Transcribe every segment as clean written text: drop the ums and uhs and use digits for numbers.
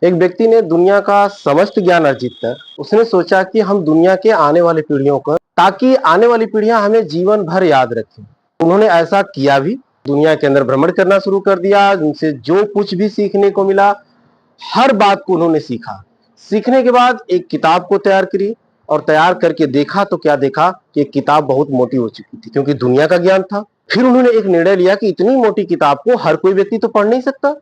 एक व्यक्ति ने दुनिया का समस्त ज्ञान अर्जित कर उसने सोचा कि हम दुनिया के आने वाली पीढ़ियों को, ताकि आने वाली पीढ़ियां हमें जीवन भर याद रखें। उन्होंने ऐसा किया भी। दुनिया के अंदर भ्रमण करना शुरू कर दिया। उनसे जो कुछ भी सीखने को मिला, हर बात को उन्होंने सीखा। सीखने के बाद एक किताब को तैयार करी, और तैयार करके देखा तो क्या देखा कि एक किताब बहुत मोटी हो चुकी थी, क्योंकि दुनिया का ज्ञान था। फिर उन्होंने एक निर्णय लिया कि इतनी मोटी किताब को हर कोई व्यक्ति तो पढ़ नहीं सकता।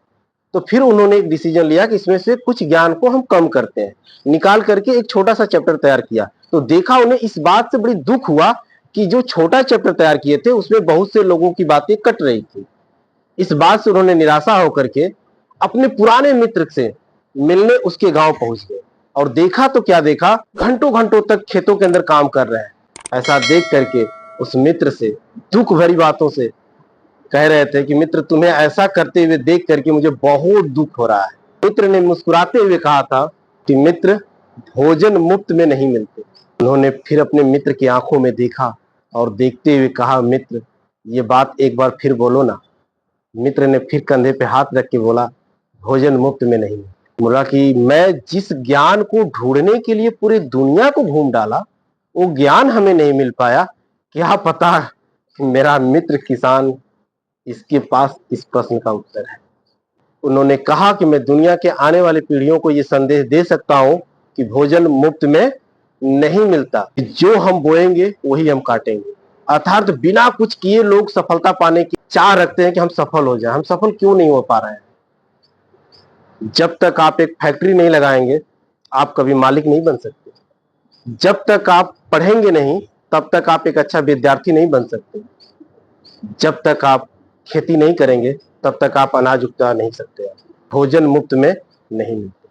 तो फिर उन्होंने एक डिसीजन लिया कि इसमें से कुछ ज्ञान को हम कम करते हैं। निकाल करके एक छोटा सा चैप्टर तैयार किया। तो देखा उन्हें इस बात से बड़ी दुख हुआ कि जो छोटा चैप्टर तैयार किए थे उसमें बहुत से लोगों की बातें कट रही थी। इस बात से उन्होंने निराशा होकर के अपने पुराने मित्र से मिलने उसके गांव पहुंच गए। और देखा तो क्या देखा, घंटों घंटों तक खेतों के अंदर काम कर रहे हैं। ऐसा देख करके उस मित्र से दुख भरी बातों से कह रहे थे कि मित्र, तुम्हें ऐसा करते हुए देख करके मुझे बहुत दुख हो रहा है। मित्र ने मुस्कुराते हुए कहा था कि मित्र, भोजन मुफ्त में नहीं मिलते। उन्होंने फिर अपने मित्र की आंखों में देखा और देखते हुए कहा, मित्र, ये बात एक बार फिर बोलो ना। मित्र ने फिर कंधे पे हाथ रख के बोला, भोजन मुफ्त में नहीं। बोला कि मैं जिस ज्ञान को ढूंढने के लिए पूरी दुनिया को घूम डाला, वो ज्ञान हमें नहीं मिल पाया। क्या पता मेरा मित्र किसान इसके पास इस प्रश्न का उत्तर है। उन्होंने कहा कि मैं दुनिया के आने वाली पीढ़ियों को यह संदेश दे सकता हूं कि भोजन मुफ्त में नहीं मिलता। जो हम बोएंगे वही हम काटेंगे। अर्थात बिना कुछ किए लोग सफलता पाने की चाह रखते हैं कि हम सफल हो जाएं। हम सफल क्यों नहीं हो पा रहे हैं? जब तक आप एक फैक्ट्री नहीं लगाएंगे, आप कभी मालिक नहीं बन सकते। जब तक आप पढ़ेंगे नहीं, तब तक आप एक अच्छा विद्यार्थी नहीं बन सकते। जब तक आप खेती नहीं करेंगे, तब तक आप अनाज उगा नहीं सकते। भोजन मुफ्त में नहीं मिलता।